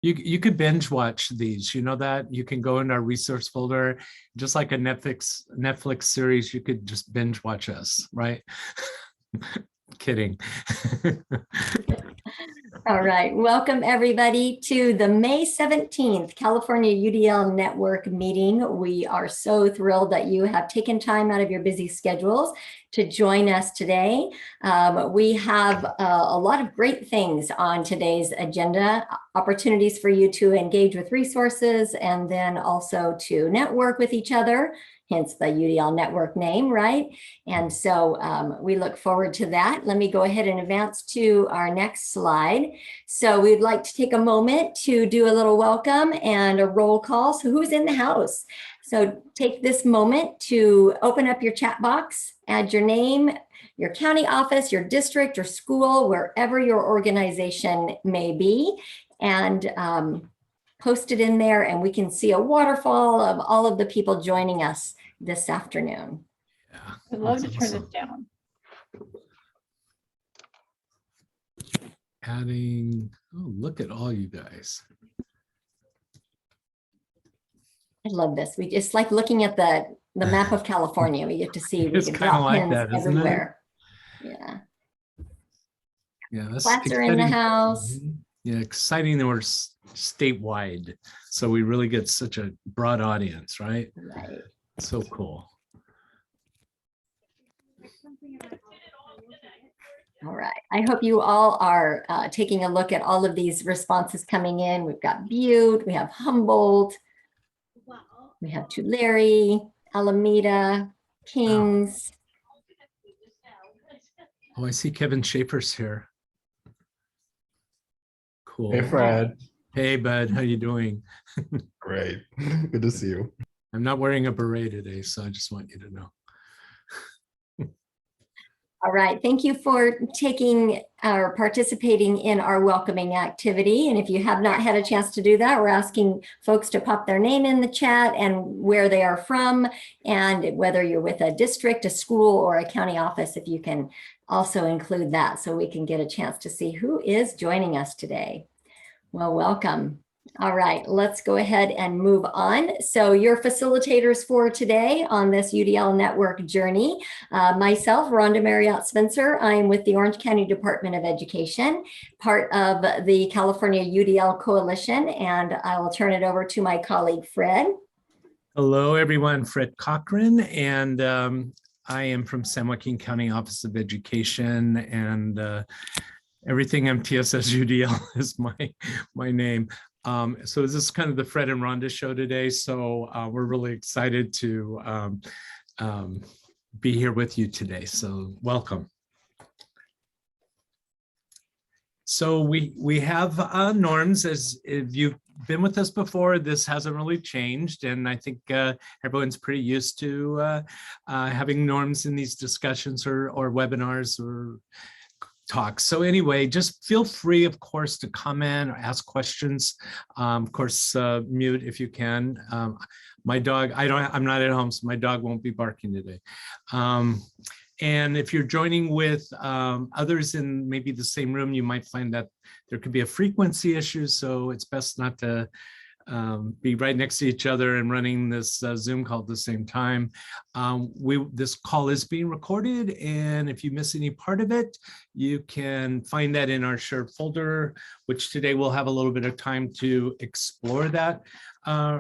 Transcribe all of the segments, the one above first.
You could binge watch these, you know that? You can go in our resource folder, just like a Netflix series, you could just binge watch us, right? Kidding. All right, welcome everybody to the May 17th California UDL Network meeting. We are so thrilled that you have taken time out of your busy schedules to join us today. We have a lot of great things on today's agenda, opportunities for you to engage with resources and then also to network with each other, hence the UDL network name, right? And so we look forward to that. Let me go ahead and advance to our next slide. So we'd like to take a moment to do a little welcome and a roll call. So who's in the house? So take this moment to open up your chat box, add your name, your county office, your district, your school, wherever your organization may be, and post it in there, and we can see a waterfall of all of the people joining us this afternoon. Yeah, I'd love to turn this down. Adding, oh, look at all you guys. I love this. We just like looking at the map of California. We get to see, we can drop like pins that, everywhere. Yeah. Yeah, that's Class are in the house. Yeah, exciting that we're statewide. So we really get such a broad audience, right? Right. So cool. All right. I hope you all are taking a look at all of these responses coming in. We've got Butte, we have Humboldt, we have Tulare, Alameda, Kings. Oh, I see Kevin Schaefer's here. Cool. Hey, Fred. Hey, bud. How you doing? Great. Good to see you. I'm not wearing a beret today, so I just want you to know. All right, thank you for taking or participating in our welcoming activity. And if you have not had a chance to do that, we're asking folks to pop their name in the chat and where they are from, and whether you're with a district, a school, or a county office, if you can also include that so we can get a chance to see who is joining us today. Well, welcome. All right, let's go ahead and move on. So your facilitators for today on this UDL network journey, myself, Rhonda Marriott Spencer. I'm with the Orange County Department of Education, part of the California UDL Coalition, and I will turn it over to my colleague, Fred. Hello, everyone. Fred Cochran, and I am from San Joaquin County Office of Education, and everything MTSS UDL is my name. So this is kind of the Fred and Rhonda show today. So we're really excited to be here with you today. So welcome. So we have norms. As if you've been with us before, this hasn't really changed. And I think everyone's pretty used to having norms in these discussions or webinars or talks. So anyway, just feel free, of course, to comment or ask questions. Of course, mute if you can. My dog, I'm not at home, so my dog won't be barking today. And if you're joining with others in maybe the same room, you might find that there could be a frequency issue. So it's best not to be right next to each other and running this Zoom call at the same time. This call is being recorded, and if you miss any part of it, you can find that in our shared folder, which today we'll have a little bit of time to explore that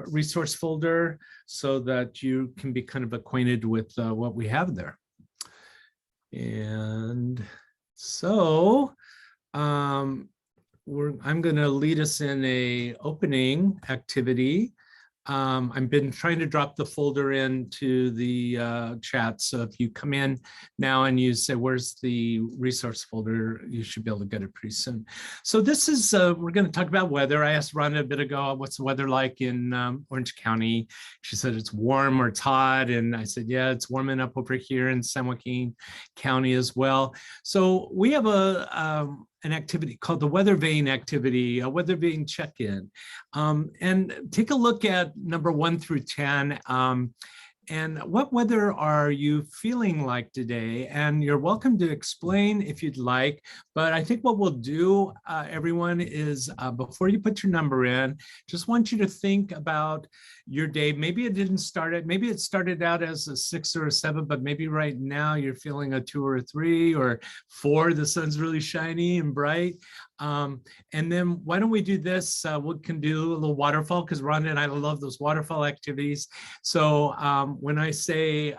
resource folder so that you can be kind of acquainted with what we have there. And so I'm going to lead us in a opening activity. I've been trying to drop the folder into the chat. So if you come in now and you say, where's the resource folder, you should be able to get it pretty soon. So this is, we're going to talk about weather. I asked Rhonda a bit ago, what's the weather like in Orange County? She said it's warm or it's hot. And I said, yeah, it's warming up over here in San Joaquin County as well. So we have an activity called the weather vane activity, a weather vane check-in. And take a look at number 1 through 10. And what weather are you feeling like today? And you're welcome to explain if you'd like, but I think what we'll do, everyone, is before you put your number in, just want you to think about your day. Maybe maybe it started out as a 6 or a 7, but maybe right now you're feeling a 2 or a 3 or 4. The sun's really shiny and bright. And then why don't we do this? We can do a little waterfall, because Rhonda and I love those waterfall activities. So when I say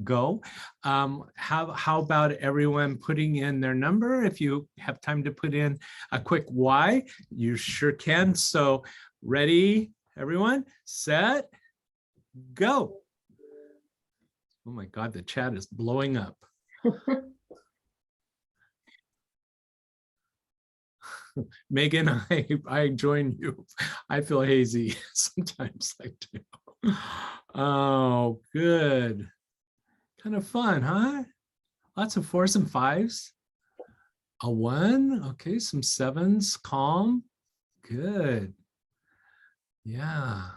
go, how about everyone putting in their number? If you have time to put in a quick Y, you sure can. So ready, everyone, set, go. Oh my God, the chat is blowing up. Megan, I join you. I feel hazy sometimes. I do. Oh, good. Kind of fun, huh? Lots of 4s and 5s. A 1. Okay, some 7s. Calm. Good. Yeah.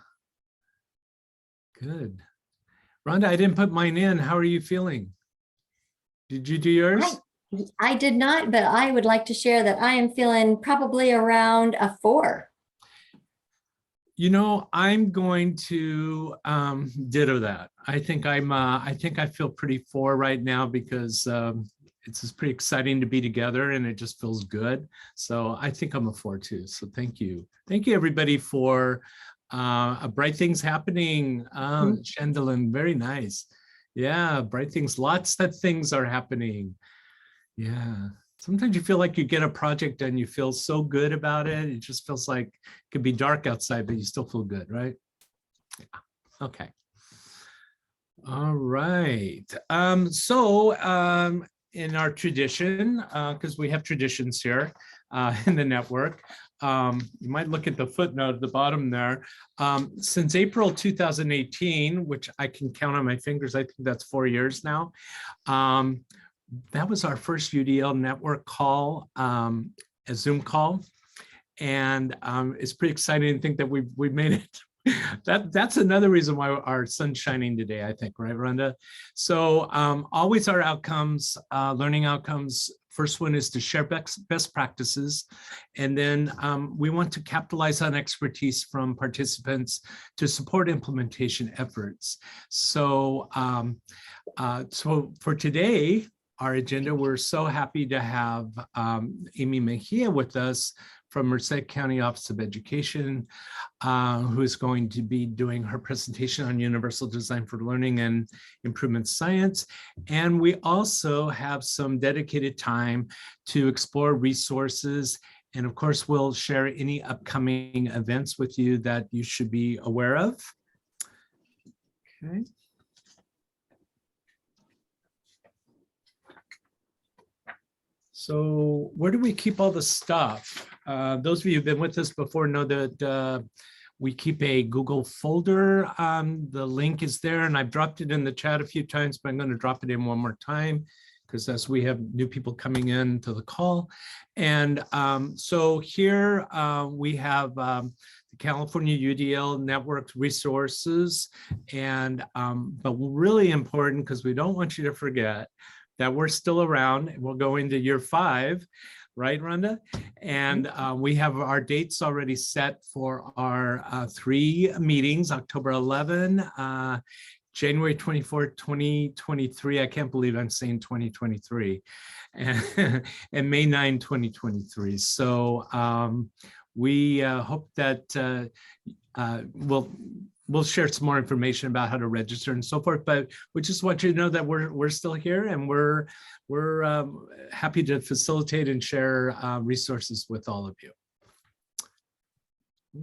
Good. Rhonda, I didn't put mine in. How are you feeling? Did you do yours? I did not, but I would like to share that I am feeling probably around a 4. You know, I'm going to ditto that. I think I feel pretty 4 right now, because it's just pretty exciting to be together and it just feels good. So I think I'm a 4 too. So thank you. Thank you everybody for bright things happening. Chandelier, very nice. Yeah, bright things, lots of things are happening. Yeah. Sometimes you feel like you get a project and you feel so good about it. It just feels like it could be dark outside, but you still feel good, right? Yeah. Okay. All right. In our tradition, because we have traditions here in the network, you might look at the footnote at the bottom there. Since April 2018, which I can count on my fingers, I think that's 4 years now. That was our first UDL network call, a Zoom call. And it's pretty exciting to think that we've made it. That's another reason why our sun's shining today, I think, right, Rhonda? So always our outcomes, learning outcomes. First one is to share best practices. And then we want to capitalize on expertise from participants to support implementation efforts. So, so for today, our agenda, we're so happy to have Amy Mejia with us from Merced County Office of Education, who is going to be doing her presentation on Universal Design for Learning and Improvement Science. And we also have some dedicated time to explore resources. And of course, we'll share any upcoming events with you that you should be aware of. Okay. So where do we keep all the stuff? Those of you who've been with us before know that we keep a Google folder. The link is there, and I've dropped it in the chat a few times, but I'm going to drop it in one more time, because as we have new people coming in to the call. And so here we have the California UDL network resources. And but really important, because we don't want you to forget that we're still around. We'll go into year 5, right, Rhonda? And we have our dates already set for our 3 meetings, October 11, January 24, 2023. I can't believe I'm saying 2023. And May 9, 2023. So we hope that we'll share some more information about how to register and so forth, but we just want you to know that we're still here, and we're happy to facilitate and share resources with all of you.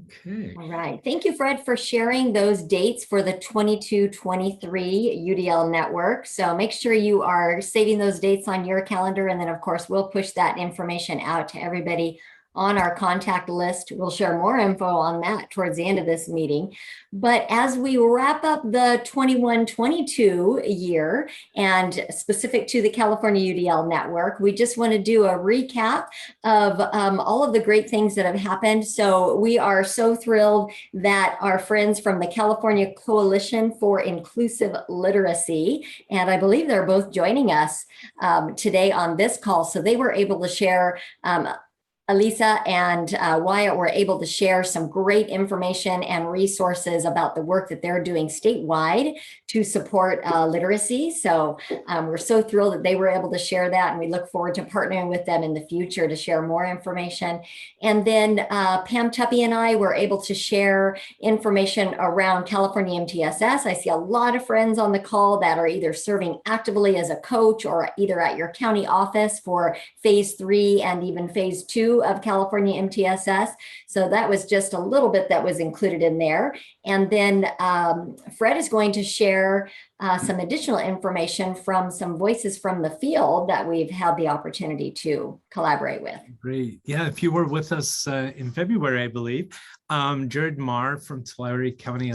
Okay. All right. Thank you, Fred, for sharing those dates for the 22-23 UDL network. So make sure you are saving those dates on your calendar. And then, of course, we'll push that information out to everybody on our contact list. We'll share more info on that towards the end of this meeting. But as we wrap up the 21-22 year, and specific to the California UDL network, we just want to do a recap of all of the great things that have happened. So we are so thrilled that our friends from the California Coalition for Inclusive Literacy, and I believe they're both joining us today on this call, so they were able to share Elisa and Wyatt were able to share some great information and resources about the work that they're doing statewide to support literacy. So we're so thrilled that they were able to share that, and we look forward to partnering with them in the future to share more information. And then Pam Tuppy and I were able to share information around California MTSS. I see a lot of friends on the call that are either serving actively as a coach or either at your county office for phase 3 and even phase 2 of California MTSS. So that was just a little bit that was included in there. And then Fred is going to share some additional information from some voices from the field that we've had the opportunity to collaborate with. Great. Yeah, if you were with us in February, I believe, Jared Marr from Tulare County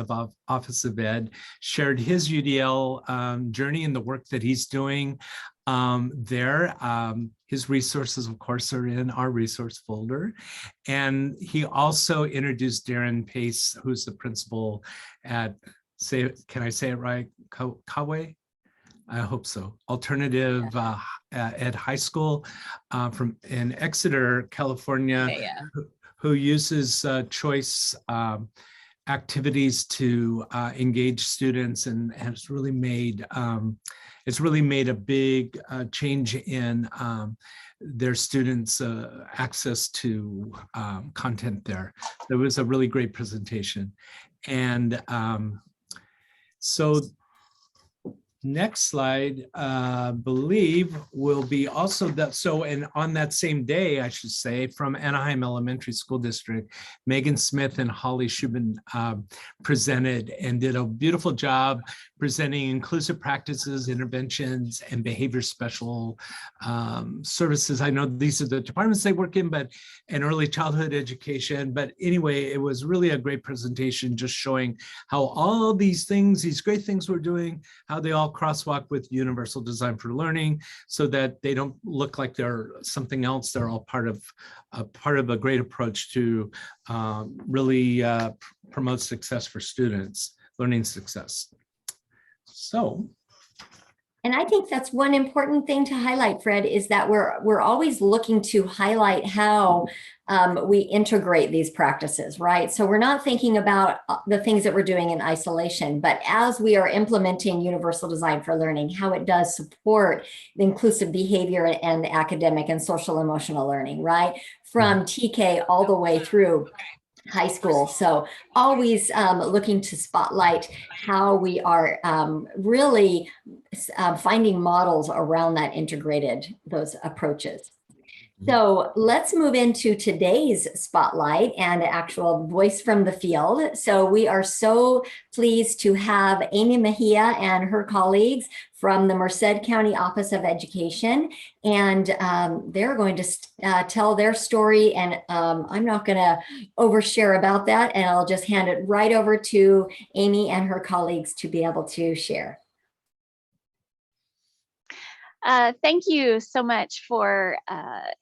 Office of Ed shared his UDL journey and the work that he's doing there. His resources, of course, are in our resource folder. And he also introduced Darren Pace, who's the principal at, can I say it right? Kawe? I hope so. Alternative Ed High School in Exeter, California, who uses choice activities to engage students, and has really made it's really made a big change in their students' access to content there. There was a really great presentation. And so next slide, believe will be also that. So, and on that same day, I should say, from Anaheim Elementary School District, Megan Smith and Holly Shubin presented and did a beautiful job presenting inclusive practices, interventions, and behavior special services. I know these are the departments they work in, but in early childhood education. But anyway, it was really a great presentation, just showing how all these things, these great things we're doing, how they all crosswalk with Universal Design for Learning, so that they don't look like they're something else. They're all part of a great approach to really promote success for students, learning success. So. And I think that's one important thing to highlight, Fred, is that we're always looking to highlight how we integrate these practices, right? So we're not thinking about the things that we're doing in isolation, but as we are implementing Universal Design for Learning, how it does support the inclusive behavior and academic and social emotional learning, right? From TK all the way through high school. So always looking to spotlight how we are really finding models around that those approaches. So let's move into today's spotlight and actual voice from the field. So we are so pleased to have Amy Mejia and her colleagues from the Merced County Office of Education. And they're going to tell their story. And I'm not going to overshare about that. And I'll just hand it right over to Amy and her colleagues to be able to share. Thank you so much for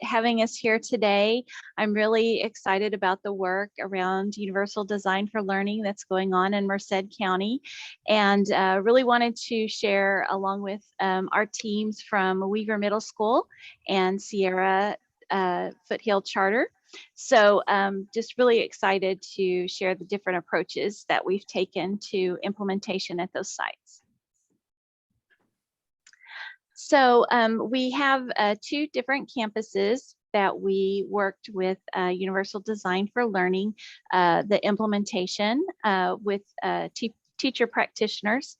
having us here today. I'm really excited about the work around Universal Design for Learning that's going on in Merced County, and really wanted to share along with our teams from Weaver Middle School and Sierra Foothill Charter. So just really excited to share the different approaches that we've taken to implementation at those sites. So we have 2 different campuses that we worked with Universal Design for Learning, the implementation with teacher practitioners.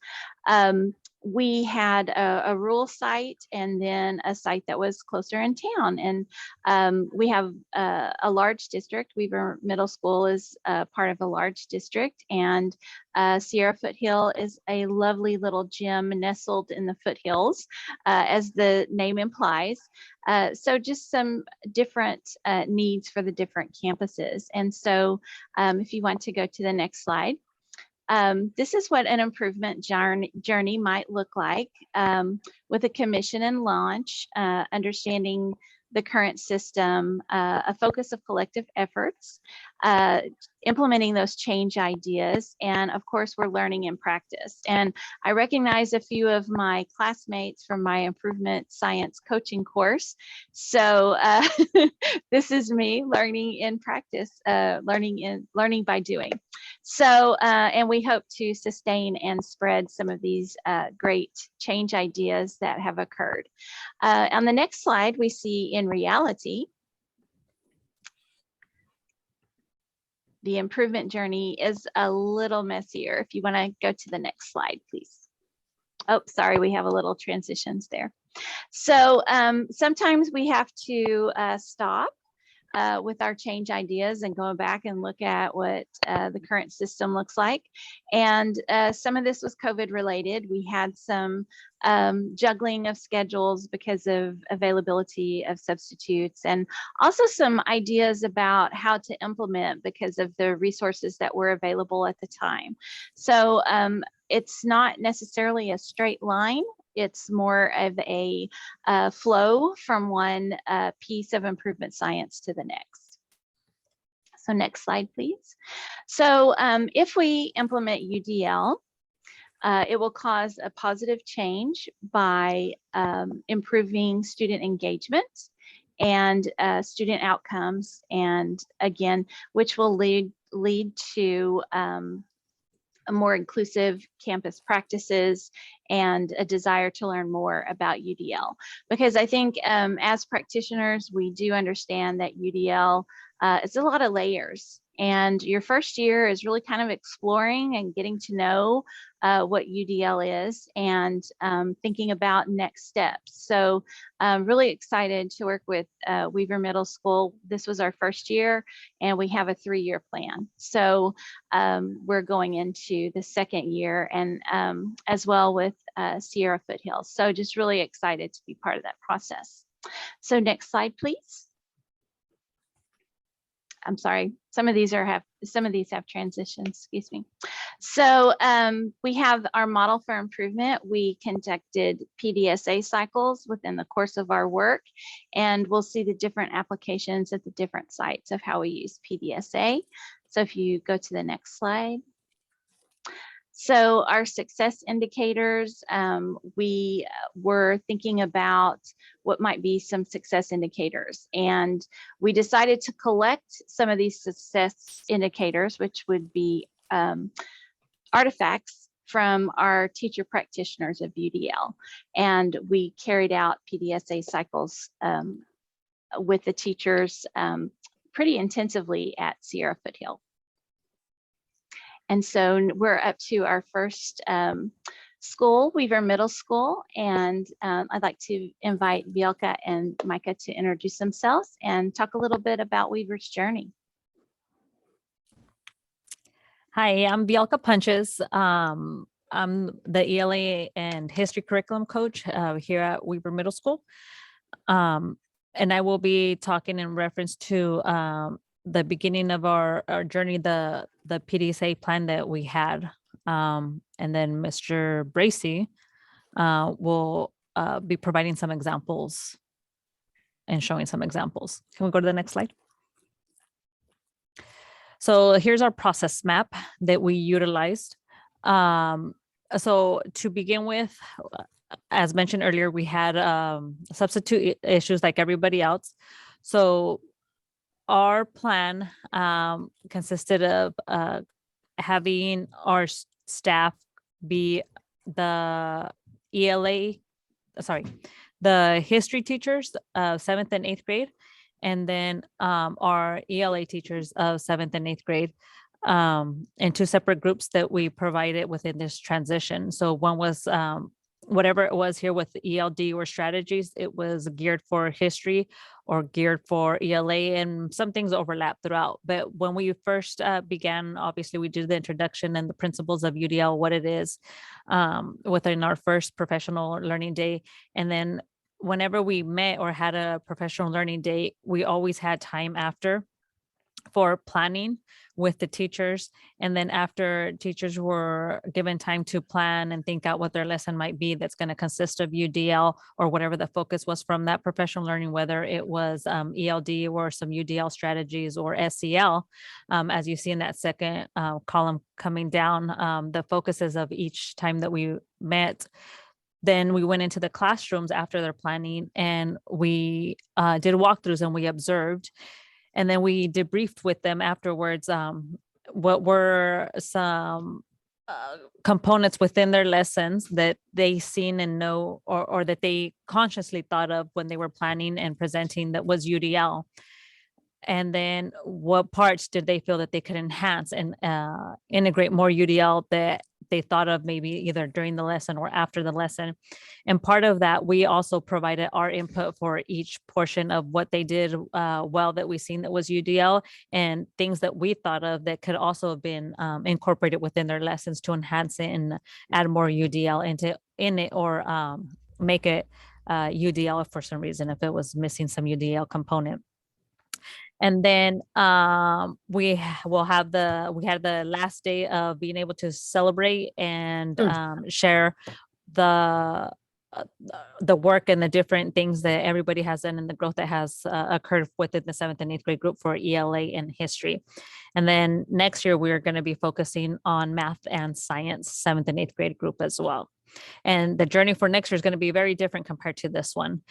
we had a rural site and then a site that was closer in town. And we have a large district. Weaver Middle School is part of a large district, and Sierra Foothill is a lovely little gym nestled in the foothills, as the name implies. So just some different needs for the different campuses. And so if you want to go to the next slide. This is what an improvement journey might look like with a commission and launch, understanding the current system, a focus of collective efforts, implementing those change ideas, and of course, we're learning in practice. And I recognize a few of my classmates from my improvement science coaching course. So this is me learning in practice, learning by doing. So, and we hope to sustain and spread some of these great change ideas that have occurred. On the next slide, we see in reality, the improvement journey is a little messier. If you want to go to the next slide, please. Oh, sorry, we have a little transitions there. So sometimes we have to stop with our change ideas and going back and look at what the current system looks like. And some of this was COVID related. We had some juggling of schedules because of availability of substitutes, and also some ideas about how to implement because of the resources that were available at the time. So it's not necessarily a straight line. It's more of a flow from one piece of improvement science to the next. So next slide, please. So if we implement UDL, it will cause a positive change by improving student engagement and student outcomes, and again, which will lead to a more inclusive campus practices and a desire to learn more about UDL. Because I think as practitioners, we do understand that UDL is a lot of layers. And your first year is really kind of exploring and getting to know what UDL is and thinking about next steps. So I'm really excited to work with Weaver Middle School. This was our first year and we have a 3-year plan. So we're going into the second year, and as well with Sierra Foothills. So just really excited to be part of that process. So next slide, please. I'm sorry, some of these have transitions, excuse me. So we have our model for improvement. We conducted PDSA cycles within the course of our work, and we'll see the different applications at the different sites of how we use PDSA. So if you go to the next slide. So our success indicators, we were thinking about what might be some success indicators, and we decided to collect some of these success indicators, which would be artifacts from our teacher practitioners of UDL. And we carried out PDSA cycles with the teachers pretty intensively at Sierra Foothill. And so we're up to our first school, Weaver Middle School, and I'd like to invite Bielka and Micah to introduce themselves and talk a little bit about Weaver's journey. Hi, I'm Bielka Punches. I'm the ELA and history curriculum coach here at Weaver Middle School. And I will be talking in reference to the beginning of our journey, the PDSA plan that we had. And then Mr. Bracey will be providing some examples and showing some examples. Can we go to the next slide? So here's our process map that we utilized. So to begin with, as mentioned earlier, we had substitute issues like everybody else. So our plan consisted of having our staff be the the history teachers of 7th and 8th grade, and then our ELA teachers of 7th and 8th grade in 2 separate groups that we provided within this transition. So one was whatever it was here with the ELD or strategies, it was geared for history or geared for ELA, and some things overlap throughout. But when we first began, obviously we did the introduction and the principles of UDL, what it is, within our first professional learning day. And then whenever we met or had a professional learning day, we always had time after for planning with the teachers. And then after teachers were given time to plan and think out what their lesson might be, that's going to consist of UDL or whatever the focus was from that professional learning, whether it was ELD or some UDL strategies or SEL. As you see in that second column coming down, the focuses of each time that we met. Then we went into the classrooms after their planning, and we did walkthroughs and we observed. And then we debriefed with them afterwards, what were some components within their lessons that they seen and know, or that they consciously thought of when they were planning and presenting that was UDL. And then what parts did they feel that they could enhance and integrate more UDL that they thought of maybe either during the lesson or after the lesson. And part of that, we also provided our input for each portion of what they did well that we seen that was UDL, and things that we thought of that could also have been incorporated within their lessons to enhance it and add more UDL in it, or make it UDL if for some reason, if it was missing some UDL component. And then we had the last day of being able to celebrate and share the work and the different things that everybody has done and the growth that has occurred within the 7th and 8th grade group for ELA and history. And then next year, we're going to be focusing on math and science, 7th and 8th grade group as well. And the journey for next year is going to be very different compared to this one.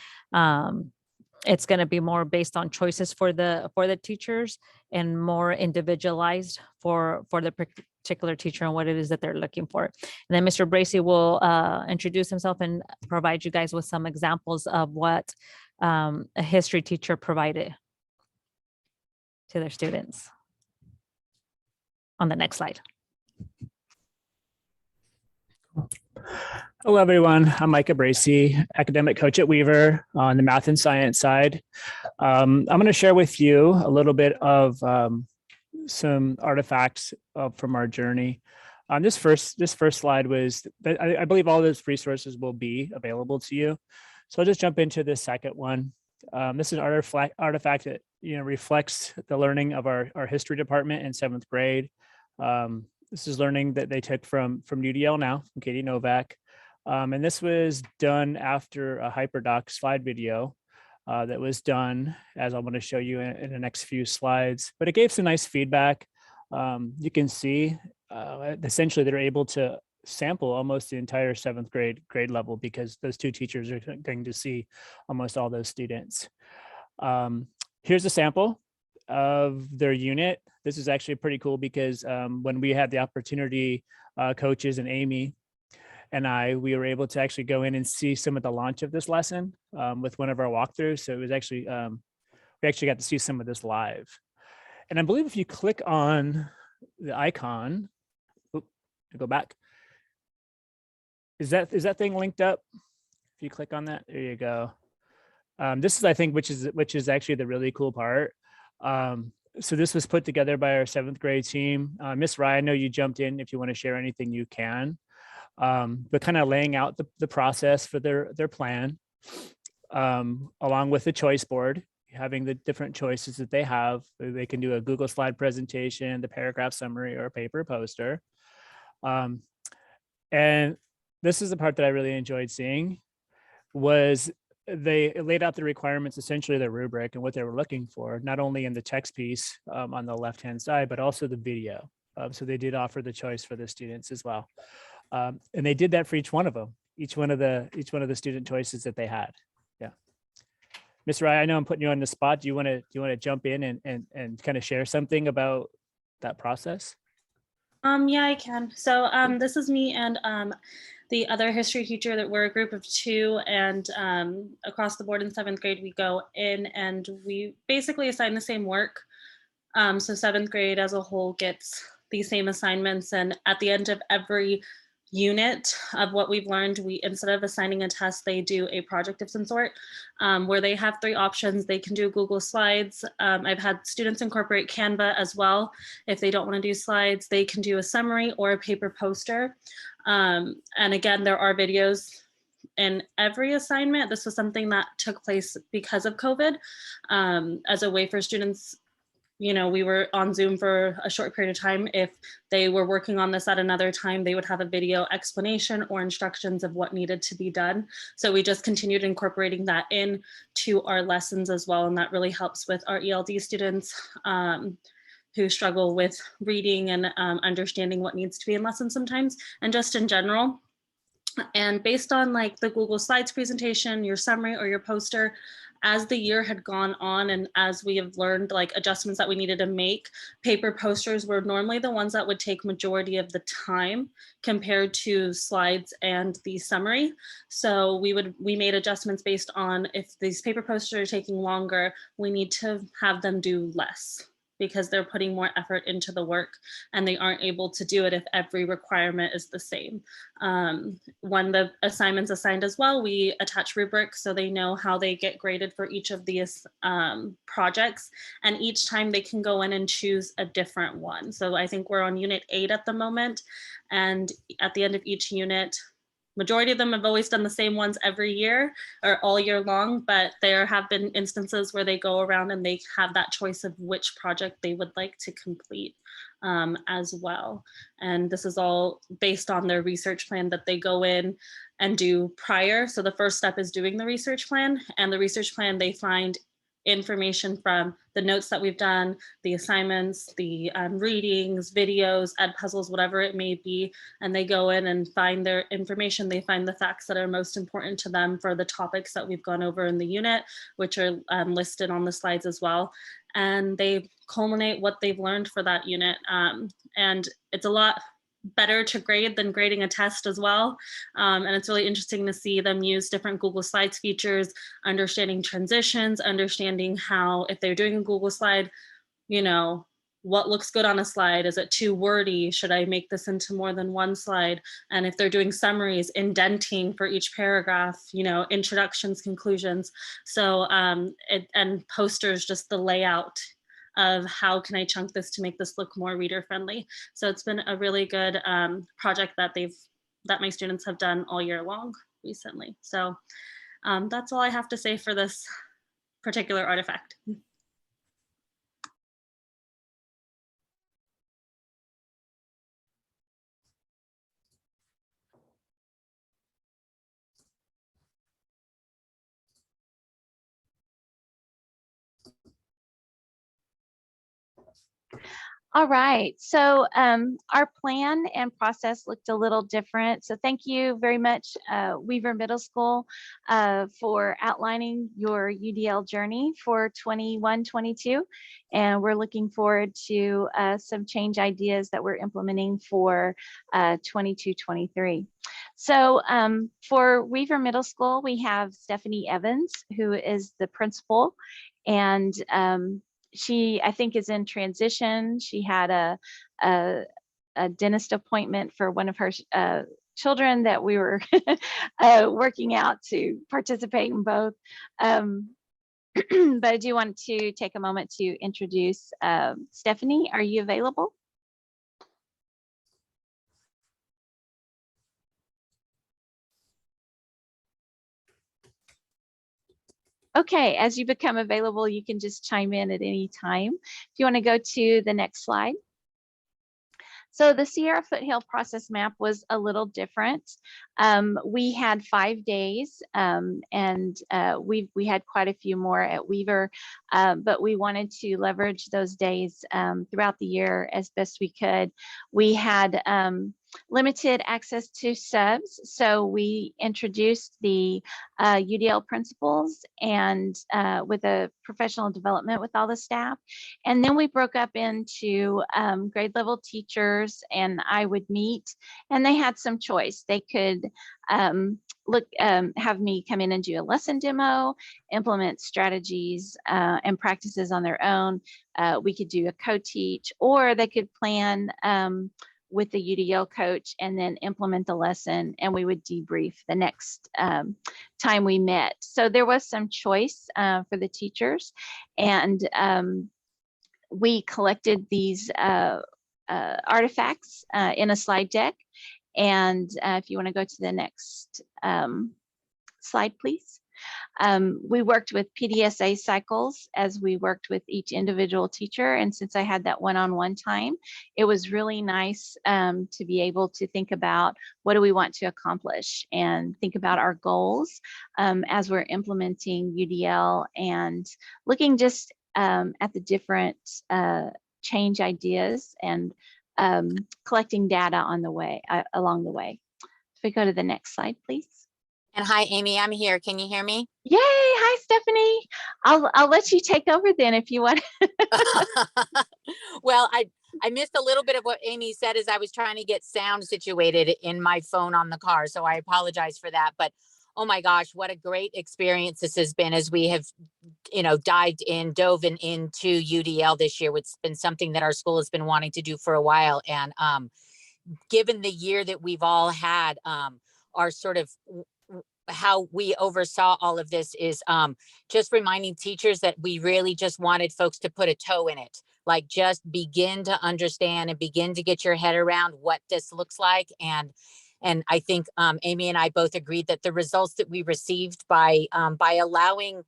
It's going to be more based on choices for the teachers and more individualized for the particular teacher and what it is that they're looking for. And then Mr. Bracey will introduce himself and provide you guys with some examples of what a history teacher provided to their students. On the next slide. Hello, everyone. I'm Micah Bracey, academic coach at Weaver on the math and science side. I'm going to share with you a little bit of some artifacts from our journey. This first slide was, I believe all those resources will be available to you. So I'll just jump into the second one. This is an artifact that reflects the learning of our history department in 7th grade. This is learning that they took from UDL now, from Katie Novak. And this was done after a HyperDoc slide video that was done, as I'm going to show you in the next few slides. But it gave some nice feedback. You can see, essentially, they're able to sample almost the entire 7th grade level, because those two teachers are going to see almost all those students. Here's a sample of their unit. This is actually pretty cool because when we had the opportunity, coaches and Amy and we were able to actually go in and see some of the launch of this lesson with one of our walkthroughs. So it was actually, we actually got to see some of this live. And I believe if you click on the icon, go back. Is that thing linked up? If you click on that, there you go. This is, I think, which is actually the really cool part. So this was put together by our 7th grade team. Miss Rye, I know you jumped in. If you want to share anything, you can. But kind of laying out the process for their plan, along with the choice board, having the different choices that they have. They can do a Google slide presentation, the paragraph summary, or a paper poster. And this is the part that I really enjoyed seeing, was they laid out the requirements, essentially the rubric and what they were looking for, not only in the text piece on the left-hand side, but also the video. So they did offer the choice for the students as well. And they did that for each one of them, each one of the student choices that they had. Yeah. Ms. Rye, I know I'm putting you on the spot. Do you want to jump in and kind of share something about that process? Yeah, I can. So this is me and the other history teacher. That we're a group of 2, and across the board in 7th grade, we go in and we basically assign the same work. So 7th grade as a whole gets the same assignments, and at the end of every unit of what we've learned, we, instead of assigning a test, they do a project of some sort, where they have 3 options. They can do Google Slides. I've had students incorporate Canva as well. If they don't want to do slides, they can do a summary or a paper poster. And again, there are videos in every assignment. This was something that took place because of COVID, as a way for students. You know, we were on Zoom for a short period of time. If they were working on this at another time, they would have a video explanation or instructions of what needed to be done. So we just continued incorporating that in to our lessons as well. And that really helps with our ELD students who struggle with reading and understanding what needs to be in lessons sometimes, and just in general. And based on like the Google Slides presentation, your summary or your poster, as the year had gone on and as we have learned like adjustments that we needed to make, paper posters were normally the ones that would take majority of the time compared to slides and the summary. So we made adjustments based on, if these paper posters are taking longer, we need to have them do less, because they're putting more effort into the work and they aren't able to do it if every requirement is the same. When the assignment's assigned as well, we attach rubrics so they know how they get graded for each of these projects. And each time they can go in and choose a different one. So I think we're on unit 8 at the moment. And at the end of each unit, majority of them have always done the same ones every year or all year long, but there have been instances where they go around and they have that choice of which project they would like to complete as well. And this is all based on their research plan that they go in and do prior. So the first step is doing the research plan, and the research plan, they find information from the notes that we've done, the assignments, the readings, videos, ed puzzles, whatever it may be, and they go in and find their information. They find the facts that are most important to them for the topics that we've gone over in the unit, which are listed on the slides as well. And they culminate what they've learned for that unit. And it's a lot better to grade than grading a test as well. And it's really interesting to see them use different Google Slides features, understanding transitions, understanding how, if they're doing a Google slide, you know, what looks good on a slide? Is it too wordy? Should I make this into more than one slide? And if they're doing summaries, indenting for each paragraph, you know, introductions, conclusions. So, and posters, just the layout of how can I chunk this to make this look more reader friendly. So it's been a really good project that my students have done all year long recently. So that's all I have to say for this particular artifact. All right, so our plan and process looked a little different. So thank you very much, Weaver Middle School, for outlining your UDL journey for 21-22. And we're looking forward to some change ideas that we're implementing for 22-23. So for Weaver Middle School, we have Stephanie Evans, who is the principal, and she, I think, is in transition. She had a dentist appointment for one of her children that we were working out to participate in both. But I do want to take a moment to introduce Stephanie. Are you available? Okay, as you become available, you can just chime in at any time. If you want to go to the next slide. So the Sierra Foothill process map was a little different. We had 5 days, and we had quite a few more at Weaver, but we wanted to leverage those days throughout the year as best we could. We had limited access to subs, so we introduced the UDL principles and with a professional development with all the staff, and then we broke up into grade level teachers, and I would meet, and they had some choice. They could have me come in and do a lesson demo, implement strategies and practices on their own. We could do a co-teach, or they could plan with the UDL coach and then implement the lesson, and we would debrief the next time we met. So there was some choice for the teachers, and we collected these artifacts in a slide deck. And if you want to go to the next slide, please. We worked with PDSA cycles as we worked with each individual teacher. And since I had that one-on-one time, it was really nice to be able to think about what do we want to accomplish and think about our goals as we're implementing UDL and looking just at the different change ideas and collecting data on the way, along the way. If we go to the next slide, please. And hi, Amy, I'm here. Can you hear me? Yay! Hi, Stephanie. I'll let you take over then if you want. Well, I missed a little bit of what Amy said as I was trying to get sound situated in my phone on the car. So I apologize for that. But oh my gosh, what a great experience this has been as we have, dove into UDL this year, which has been something that our school has been wanting to do for a while. And given the year that we've all had, our sort of how we oversaw all of this is just reminding teachers that we really just wanted folks to put a toe in it, like just begin to understand and begin to get your head around what this looks like. And I think Amy and I both agreed that the results that we received by allowing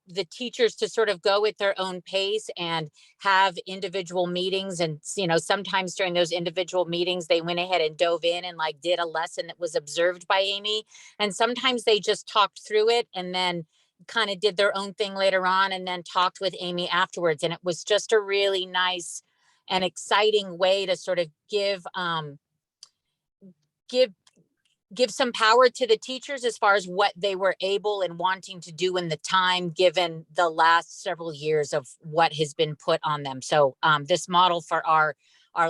the teachers to sort of go at their own pace and have individual meetings. And, sometimes during those individual meetings, they went ahead and dove in and like did a lesson that was observed by Amy. And sometimes they just talked through it and then kind of did their own thing later on and then talked with Amy afterwards. And it was just a really nice and exciting way to sort of give some power to the teachers as far as what they were able and wanting to do in the time, given the last several years of what has been put on them. So this model for our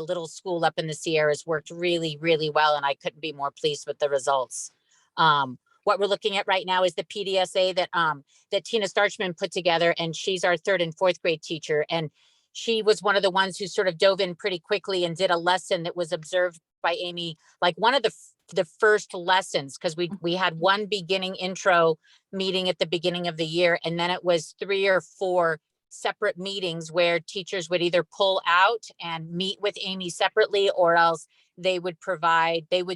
little school up in the Sierras worked really, really well. And I couldn't be more pleased with the results. What we're looking at right now is the PDSA that Tina Starchman put together. And she's our 3rd and 4th grade teacher. And she was one of the ones who sort of dove in pretty quickly and did a lesson that was observed by Amy, like one of the first lessons, because we had one beginning intro meeting at the beginning of the year, and then it was 3 or 4 separate meetings where teachers would either pull out and meet with Amy separately, or else they would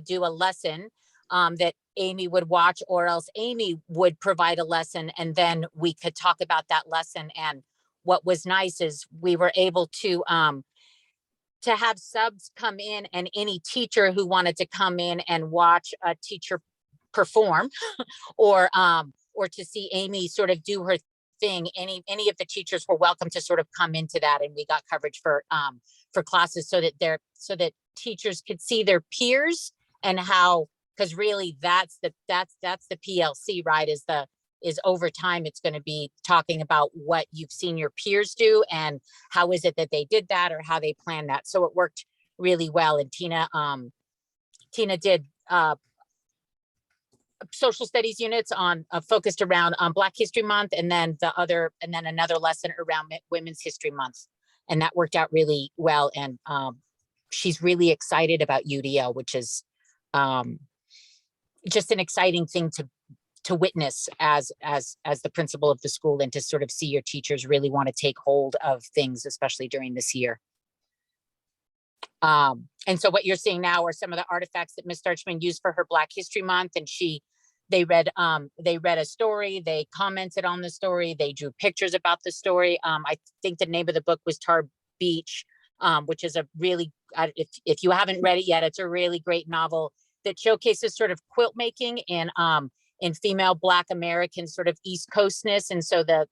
do a lesson that Amy would watch, or else Amy would provide a lesson, and then we could talk about that lesson. And what was nice is we were able to have subs come in, and any teacher who wanted to come in and watch a teacher perform or to see Amy sort of do her thing, any of the teachers were welcome to sort of come into that. And we got coverage for classes so that teachers could see their peers and how, because really that's the PLC, right? Is over time, it's going to be talking about what you've seen your peers do and how is it that they did that or how they planned that. So it worked really well. And Tina did social studies units focused around Black History Month, and then another lesson around Women's History Month, and that worked out really well. And she's really excited about UDL, which is just an exciting thing to witness as the principal of the school, and to sort of see your teachers really want to take hold of things, especially during this year. And so what you're seeing now are some of the artifacts that Ms. Starchman used for her Black History Month. And they read a story, they commented on the story, they drew pictures about the story. I think the name of the book was Tar Beach, which is a really, if you haven't read it yet, it's a really great novel that showcases sort of quilt making in female Black American sort of East Coastness. And so the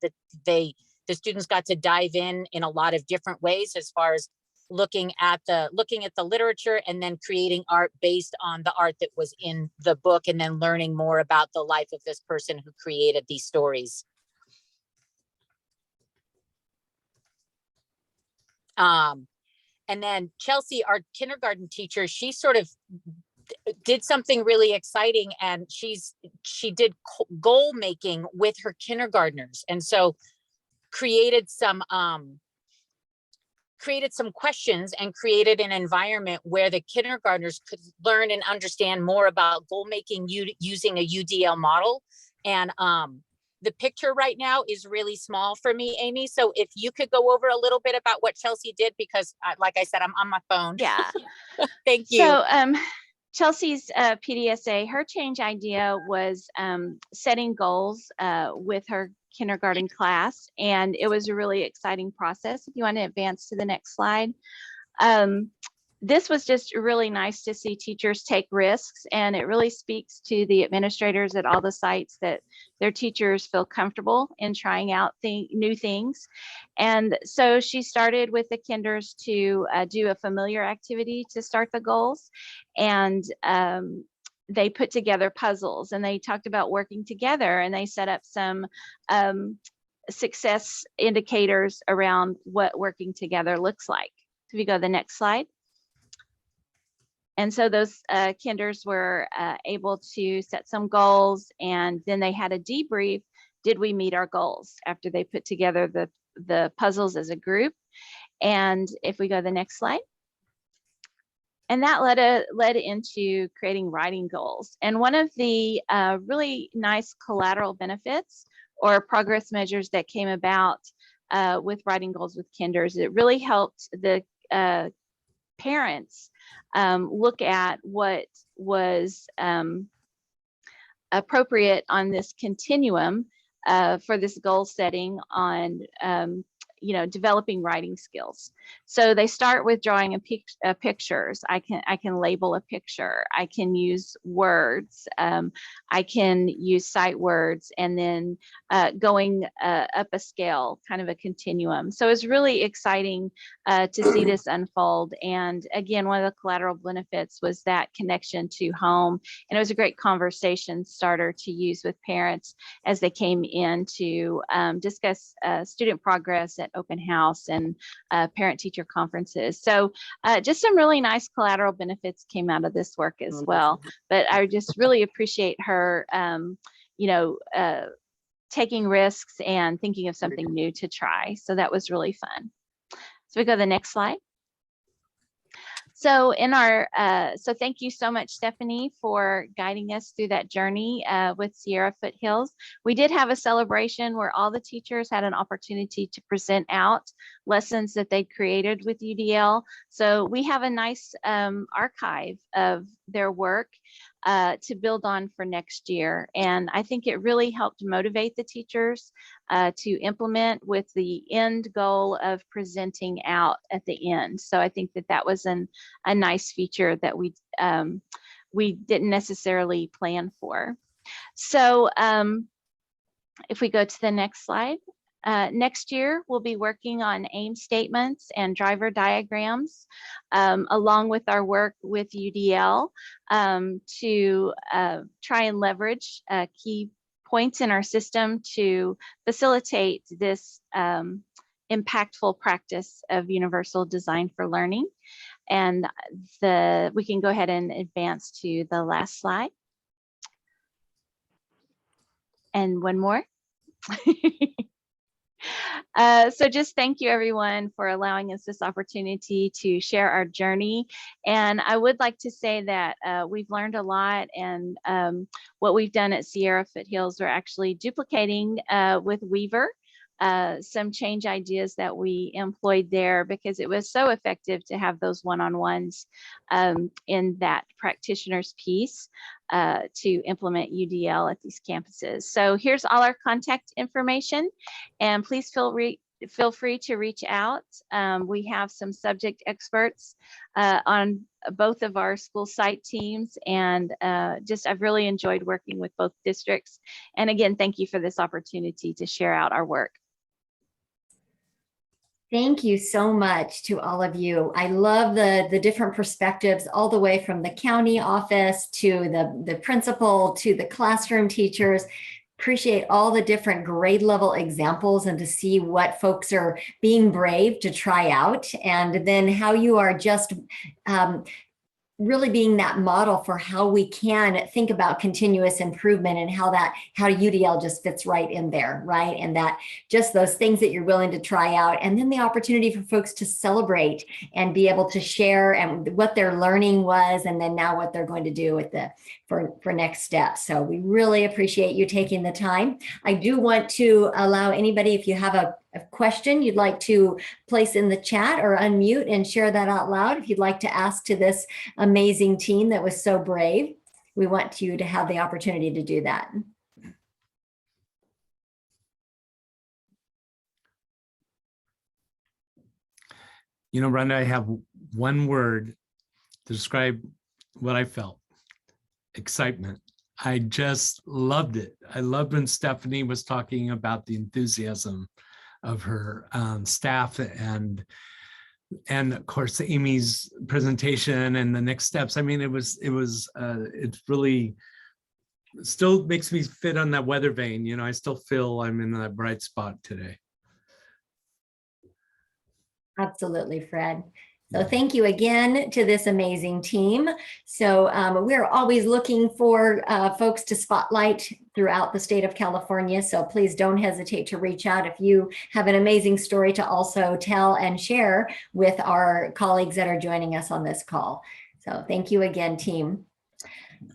students got to dive in a lot of different ways as far as looking at the literature and then creating art based on the art that was in the book, and then learning more about the life of this person who created these stories. And then Chelsea, our kindergarten teacher, she sort of did something really exciting, and she did goal making with her kindergartners, and so created some created some questions and created an environment where the kindergartners could learn and understand more about goal making using a UDL model. And the picture right now is really small for me, Amy. So if you could go over a little bit about what Chelsea did, because like I said, I'm on my phone. Yeah. Thank you. So Chelsea's PDSA, her change idea was setting goals with her kindergarten class, and it was a really exciting process. If you want to advance to the next slide. This was just really nice to see teachers take risks, and it really speaks to the administrators at all the sites that their teachers feel comfortable in trying out new things. And so she started with the kinders to do a familiar activity to start the goals, and they put together puzzles, and they talked about working together, and they set up some success indicators around what working together looks like. So if you go to the next slide. And so those kinders were able to set some goals, and then they had a debrief. Did we meet our goals after they put together the puzzles as a group? And if we go to the next slide. And that led into creating writing goals. And one of the really nice collateral benefits or progress measures that came about with writing goals with kinders, it really helped the parents look at what was appropriate on this continuum for this goal setting on developing writing skills. So they start with drawing pictures. I can label a picture. I can use words. I can use sight words, and then going up a scale, kind of a continuum. So it's really exciting to see this unfold. And again, one of the collateral benefits was that connection to home. And it was a great conversation starter to use with parents as they came in to discuss student progress at open house and parent-teacher conferences. So just some really nice collateral benefits came out of this work as well. But I just really appreciate her, taking risks and thinking of something new to try. So that was really fun. So we go to the next slide. So so thank you so much, Stephanie, for guiding us through that journey with Sierra Foothills. We did have a celebration where all the teachers had an opportunity to present out lessons that they created with UDL. So we have a nice archive of their work to build on for next year. And I think it really helped motivate the teachers to implement with the end goal of presenting out at the end. So I think that was a nice feature that we didn't necessarily plan for. So if we go to the next slide. Next year, we'll be working on aim statements and driver diagrams, along with our work with UDL to try and leverage key points in our system to facilitate this impactful practice of universal design for learning. And we can go ahead and advance to the last slide. And one more. So just thank you everyone for allowing us this opportunity to share our journey. And I would like to say that we've learned a lot, and what we've done at Sierra Foothills, we're actually duplicating with Weaver some change ideas that we employed there, because it was so effective to have those one-on-ones in that practitioner's piece to implement UDL at these campuses. So here's all our contact information, and please feel free to reach out. We have some subject experts on both of our school site teams, and I've really enjoyed working with both districts. And again, thank you for this opportunity to share out our work. Thank you so much to all of you. I love the different perspectives, all the way from the county office to the principal to the classroom teachers. Appreciate all the different grade level examples, and to see what folks are being brave to try out, and then how you are just really being that model for how we can think about continuous improvement and how UDL just fits right in there, right? And that just those things that you're willing to try out, and then the opportunity for folks to celebrate and be able to share and what their learning was, and then now what they're going to do with for next steps. So we really appreciate you taking the time. I do want to allow anybody, if you have a question you'd like to place in the chat or unmute and share that out loud, if you'd like to ask to this amazing team that was so brave, we want you to have the opportunity to do that. You know, Rhonda, I have one word to describe what I felt: excitement. I just loved it. I loved when Stephanie was talking about the enthusiasm of her staff, and of course Amy's presentation and the next steps. I mean, it really still makes me fit on that weather vane. You know, I still feel I'm in that bright spot today. Absolutely, Fred. So thank you again to this amazing team. So we're always looking for folks to spotlight throughout the state of California. So please don't hesitate to reach out if you have an amazing story to also tell and share with our colleagues that are joining us on this call. So thank you again, team.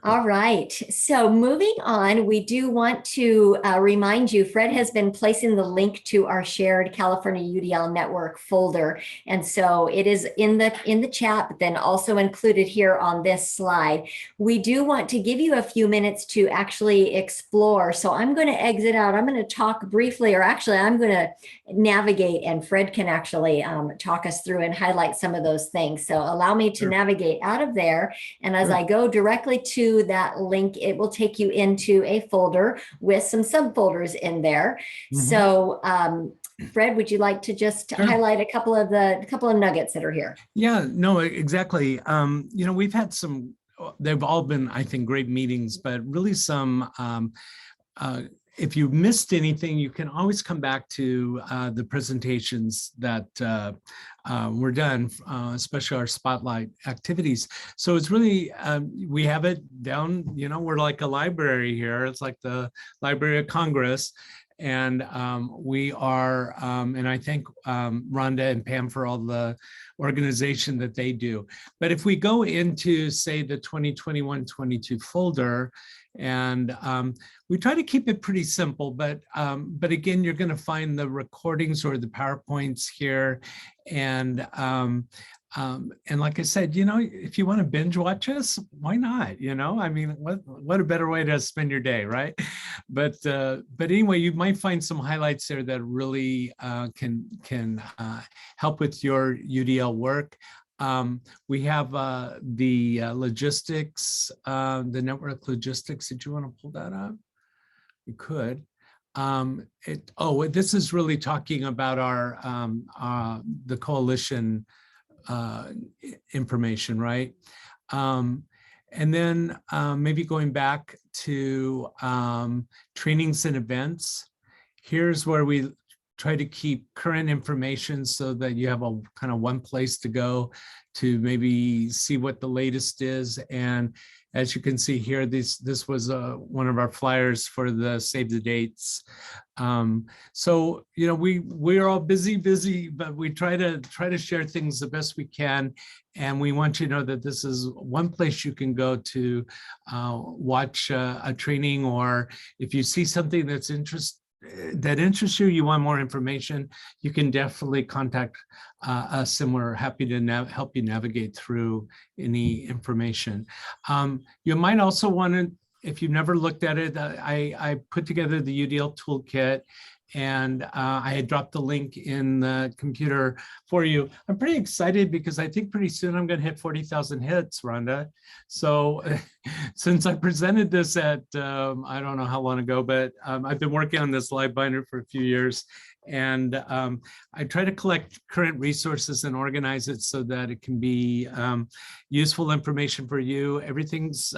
All right, so moving on, we do want to remind you, Fred has been placing the link to our shared California UDL network folder. And so it is in the chat, but then also included here on this slide. We do want to give you a few minutes to actually explore. So I'm going to exit out. I'm going to talk briefly, or actually I'm going to navigate, and Fred can actually talk us through and highlight some of those things. So allow me to navigate out of there. And as I go directly to that link, it will take you into a folder with some subfolders in there. So Fred, would you like to just highlight a couple of nuggets that are here? Yeah, no, exactly. You know, we've had some, they've all been, I think, great meetings, but really some if you missed anything, you can always come back to the presentations that were done, especially our spotlight activities. So it's really, we have it down, you know, we're like a library here. It's like the Library of Congress. And we are, and I thank Rhonda and Pam for all the organization that they do. But if we go into, say, the 2021-22 folder, and we try to keep it pretty simple, but again, you're going to find the recordings or the PowerPoints here. And like I said, you know, if you want to binge watch us, why not? You know, I mean, what a better way to spend your day, right? But anyway, you might find some highlights there that really can help with your UDL work. We have the logistics, the network logistics. Did you want to pull that up? We could. This is really talking about our the coalition information, right? And then maybe going back to trainings and events. Here's where we try to keep current information so that you have a kind of one place to go to maybe see what the latest is. And as you can see here, this was one of our flyers for the Save the Dates. So, you know, we're all busy, but we try to share things the best we can. And we want you to know that this is one place you can go to watch a training, or if you see something that interests you, you want more information, you can definitely contact us, and we're happy to help you navigate through any information. You might also want to, if you've never looked at it, I put together the UDL toolkit, and I had dropped the link in the computer for you. I'm pretty excited because I think pretty soon I'm going to hit 40,000 hits, Rhonda. So since I presented this at, I don't know how long ago, but I've been working on this live binder for a few years. And I try to collect current resources and organize it so that it can be useful information for you. Everything's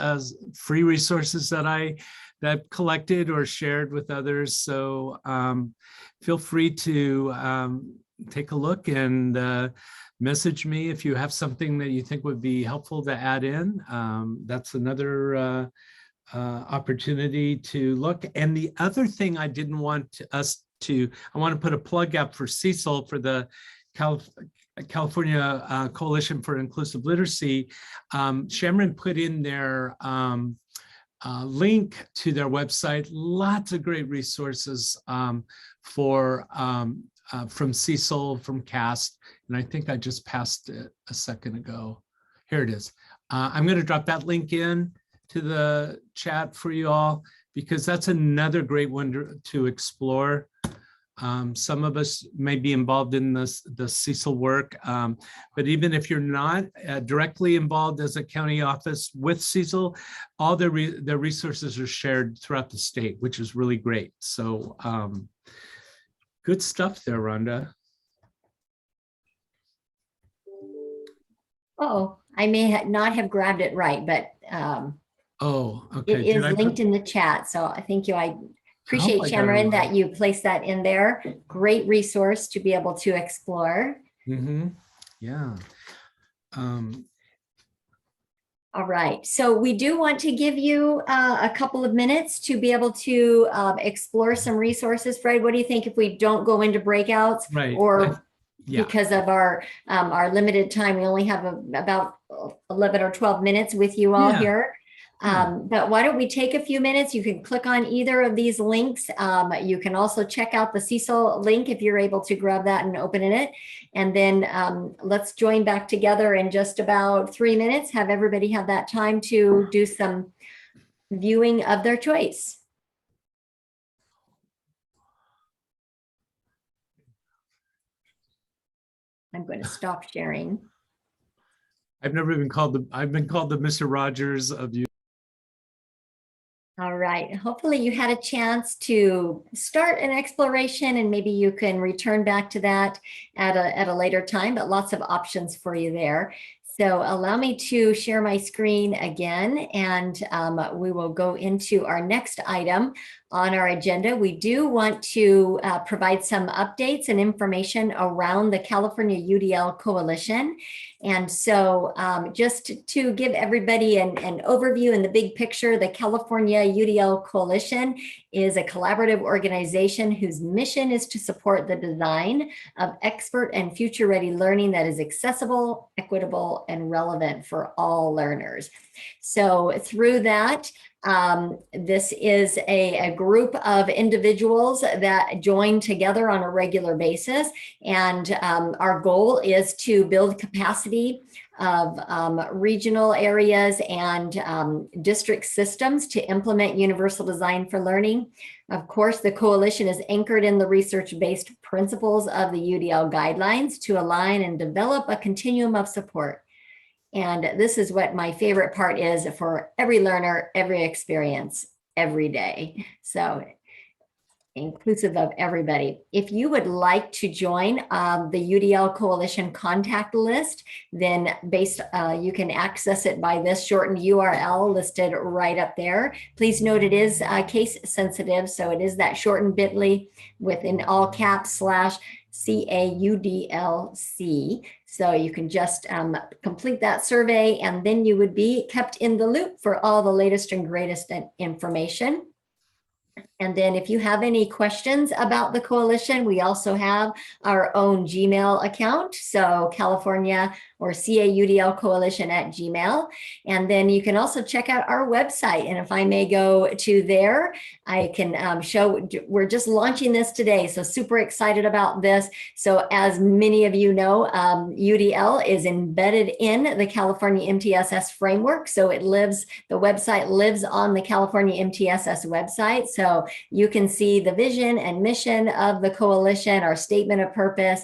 free resources that I've collected or shared with others. So feel free to take a look, and message me if you have something that you think would be helpful to add in. That's another opportunity to look. And the other thing I didn't want I want to put a plug up for Cecil, for the California Coalition for Inclusive Literacy. Shamron put in their link to their website, lots of great resources from Cecil, from CAST, and I think I just passed it a second ago. Here it is. I'm going to drop that link in to the chat for you all, because that's another great one to explore. Some of us may be involved in the Cecil work, but even if you're not directly involved as a county office with Cecil, all their resources are shared throughout the state, which is really great. So good stuff there, Rhonda. Oh, I may not have grabbed it right, but Oh, okay. it is linked in the chat. So thank you. I appreciate, I got it Shamron, that right. you placed that in there. Great resource to be able to explore. Yeah. All right. So we do want to give you a couple of minutes to be able to explore some resources. Fred, what do you think if we don't go into breakouts? Right. Or Yeah. because of our limited time, we only have about 11 or 12 minutes with you all here. But why don't we take a few minutes? You can click on either of these links. You can also check out the Cecil link if you're able to grab that and open it. And then let's join back together in just about 3 minutes. Have everybody have that time to do some viewing of their choice. I'm going to stop sharing. I've never been called I've been called the Mr. Rogers of you. All right. Hopefully you had a chance to start an exploration, and maybe you can return back to that at a later time, but lots of options for you there. So allow me to share my screen again, and we will go into our next item on our agenda. We do want to provide some updates and information around the California UDL Coalition. And so just to give everybody an overview in the big picture, the California UDL Coalition is a collaborative organization whose mission is to support the design of expert and future-ready learning that is accessible, equitable, and relevant for all learners. So through that, this is a group of individuals that join together on a regular basis. And our goal is to build capacity of regional areas and district systems to implement universal design for learning. Of course, the coalition is anchored in the research-based principles of the UDL guidelines to align and develop a continuum of support. And this is what my favorite part is: for every learner, every experience, every day. So inclusive of everybody. If you would like to join the UDL Coalition contact list, then you can access it by this shortened URL listed right up there. Please note it is case sensitive, so it is that shortened bit.ly within all caps /CAUDLC. So you can just complete that survey, and then you would be kept in the loop for all the latest and greatest information. And then if you have any questions about the coalition, we also have our own Gmail account. So California or CAUDL Coalition at Gmail. And then you can also check out our website. And if I may go to there, I can show, we're just launching this today. So super excited about this. So as many of you know, UDL is embedded in the California MTSS framework. So it lives, the website lives on the California MTSS website. So you can see the vision and mission of the coalition, our statement of purpose,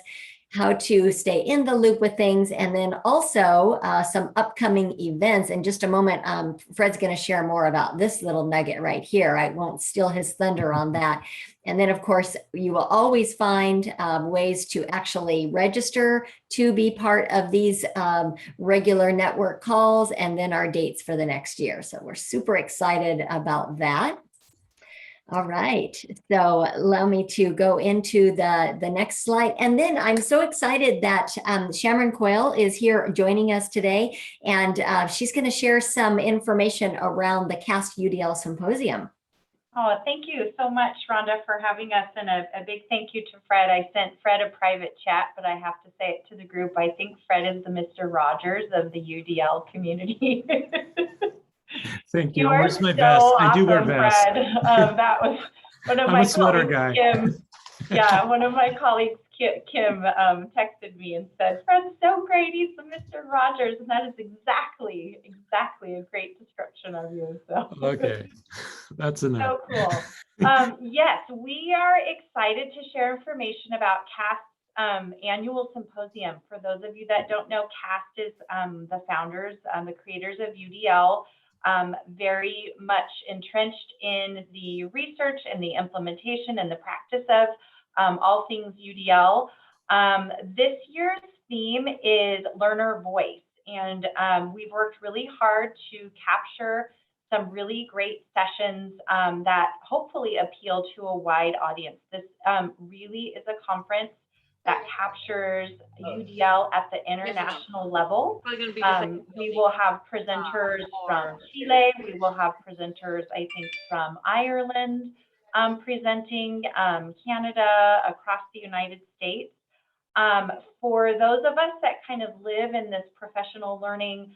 how to stay in the loop with things, and then also some upcoming events. In just a moment, Fred's going to share more about this little nugget right here. I won't steal his thunder on that. And then, of course, you will always find ways to actually register to be part of these regular network calls, and then our dates for the next year. So we're super excited about that. All right, so allow me to go into the next slide. And then I'm so excited that Shamron Coyle is here joining us today, and she's going to share some information around the CAST UDL Symposium. Oh, thank you so much, Rhonda, for having us, and a big thank you to Fred. I sent Fred a private chat, but I have to say it to the group. I think Fred is the Mr. Rogers of the UDL community. Thank you. You I'll are wear my so vest. I do wear awesome, vests. Fred. That was one of I'm my a sweater colleagues, guy. Kim. Yeah, one of my colleagues, Kim, texted me and said, "Fred's so great. He's the Mr. Rogers," and that is exactly a great description of you. So Okay, that's enough. so cool. Yes, we are excited to share information about CAST's annual symposium. For those of you that don't know, CAST is the founders, the creators of UDL, very much entrenched in the research and the implementation and the practice of all things UDL. This year's theme is learner voice, and we've worked really hard to capture some really great sessions that hopefully appeal to a wide audience. This really is a conference that captures UDL at the international level. We will have presenters from Chile. We will have presenters, I think, from Ireland presenting, Canada, across the United States. For those of us that kind of live in this professional learning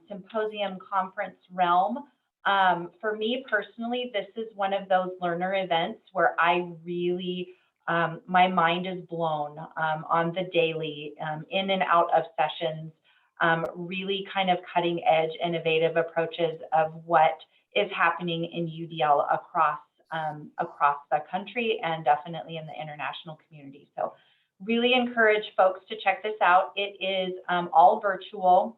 symposium conference realm, for me personally, this is one of those learner events where I really, my mind is blown on the daily, in and out of sessions, really kind of cutting edge, innovative approaches of what is happening in UDL across the country and definitely in the international community. So really encourage folks to check this out. It is all virtual,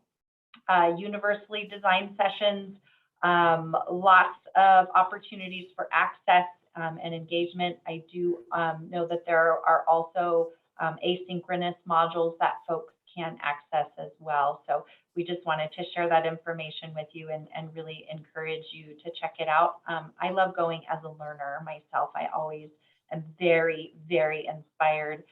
universally designed sessions, lots of opportunities for access and engagement. I do know that there are also asynchronous modules that folks can access as well. So we just wanted to share that information with you and really encourage you to check it out. I love going as a learner myself. I always am very, very inspired.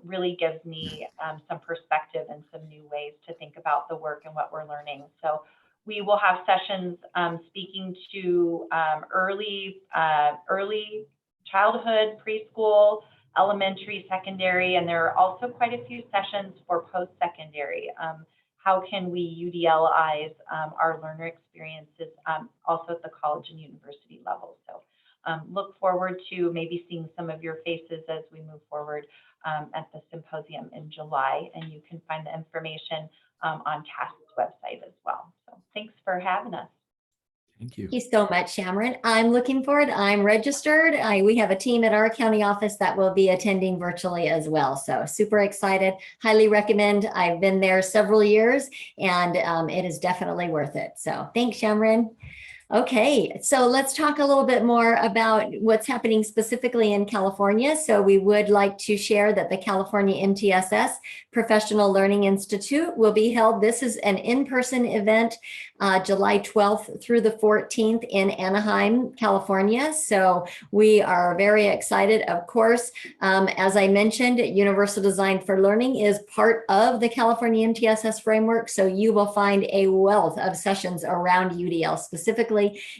Really gives me some perspective and some new ways to think about the work and what we're learning. So we will have sessions speaking to early childhood, preschool, elementary, secondary, and there are also quite a few sessions for post-secondary. How can we UDLize our learner experiences also at the college and university level? So look forward to maybe seeing some of your faces as we move forward at the symposium in July, and you can find the information on CAST's website as well. So thanks for having us. Thank you. Thank you so much, Shamron. I'm looking forward. I'm registered. We have a team at our county office that will be attending virtually as well. So super excited. Highly recommend. I've been there several years and it is definitely worth it. So thanks, Shamron. Okay, so let's talk a little bit more about what's happening specifically in California. So we would like to share that the California MTSS Professional Learning Institute will be held. This is an in-person event, July 12th through the 14th in Anaheim, California. So we are very excited. Of course, as I mentioned, Universal Design for Learning is part of the California MTSS framework. So you will find a wealth of sessions around UDL specifically,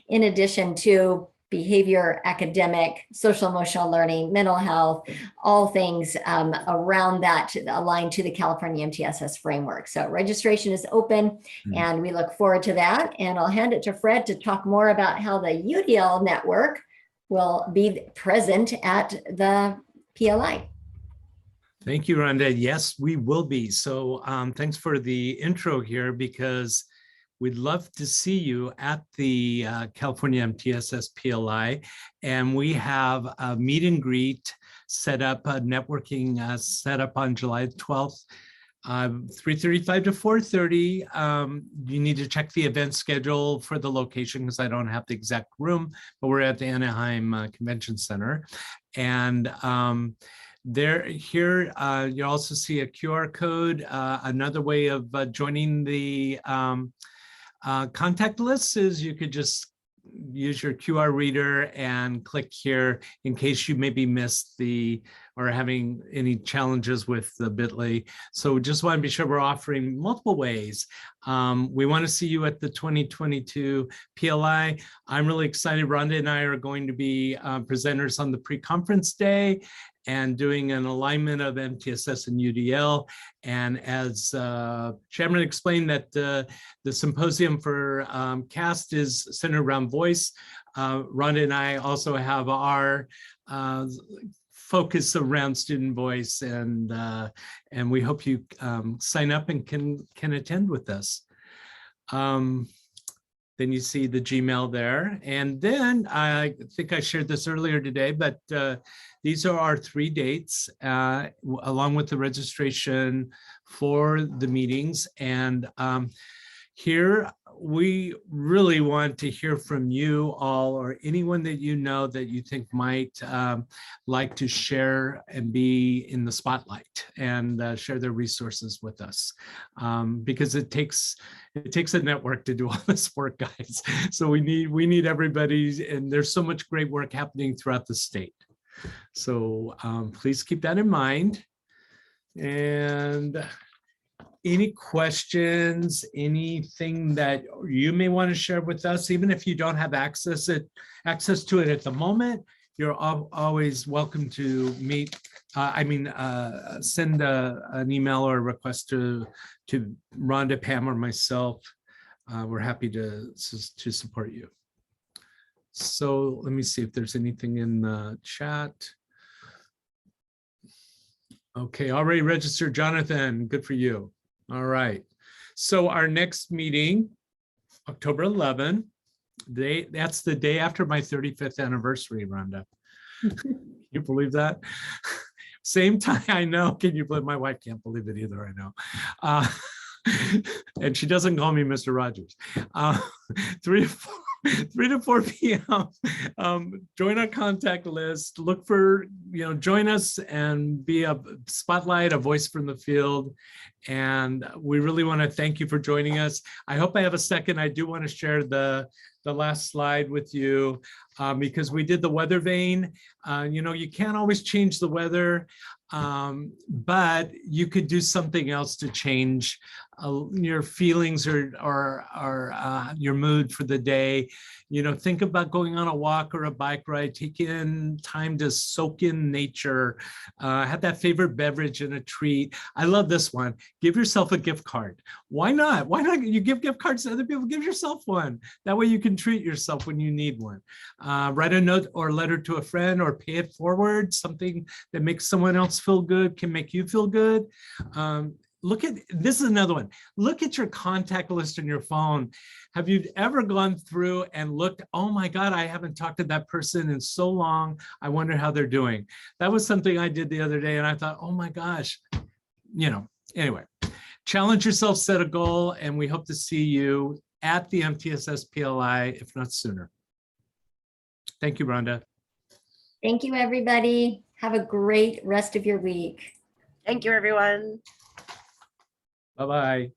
in addition to behavior, academic, social emotional learning, mental health, all things around that aligned to the California MTSS framework. So registration is open and we look forward to that. And I'll hand it to Fred to talk more about how the UDL network will be present at the PLI. Thank you, Rhonda. Yes, we will be. So thanks for the intro here, because we'd love to see you at the California MTSS PLI. And we have a meet and greet set up, networking set up on July 12th, 3:35 to 4:30. You need to check the event schedule for the location because I don't have the exact room, but we're at the Anaheim Convention Center. And here you also see a QR code, another way of joining the contact list is you could just use your QR reader and click here in case you maybe missed the or having any challenges with the bit.ly. So just want to be sure we're offering multiple ways. We want to see you at the 2022 PLI. I'm really excited. Rhonda and I are going to be presenters on the pre-conference day and doing an alignment of MTSS and UDL. And as Chairman explained, that the symposium for CAST is centered around voice. Rhonda and I also have our focus around student voice, and we hope you sign up and can attend with us. Then you see the Gmail there. And then I think I shared this earlier today, but these are our 3 dates along with the registration for the meetings. And here we really want to hear from you all, or anyone that you know that you think might like to share and be in the spotlight and share their resources with us, because it takes a network to do all this work, guys. So we need everybody, and there's so much great work happening throughout the state. So please keep that in mind. And any questions, anything that you may want to share with us, even if you don't have access to it at the moment, you're always welcome to meet. Send an email or a request to Rhonda, Pam, or myself. We're happy to support you. So let me see if there's anything in the chat. Okay, already registered, Jonathan. Good for you. All right. So our next meeting, October 11, that's the day after my 35th anniversary, Rhonda. Can you believe that? Same time, I know. Can you believe? My wife can't believe it either, I know. And she doesn't call me Mr. Rogers. 3 to 4 p.m. Join our contact list. Look for, join us and be a spotlight, a voice from the field. And we really want to thank you for joining us. I hope I have a second. I do want to share the last slide with you because we did the weather vane. You can't always change the weather, but you could do something else to change your feelings or your mood for the day. Think about going on a walk or a bike ride, take in time to soak in nature, have that favorite beverage and a treat. I love this one. Give yourself a gift card. Why not? Why not? You give gift cards to other people, give yourself one. That way you can treat yourself when you need one. Write a note or letter to a friend or pay it forward. Something that makes someone else feel good can make you feel good. Look at, this is another one. Look at your contact list on your phone. Have you ever gone through and looked, oh my God, I haven't talked to that person in so long. I wonder how they're doing. That was something I did the other day and I thought, oh my gosh, anyway, challenge yourself, set a goal, and we hope to see you at the MTSS PLI, if not sooner. Thank you, Rhonda. Thank you, everybody. Have a great rest of your week. Thank you, everyone. Bye-bye.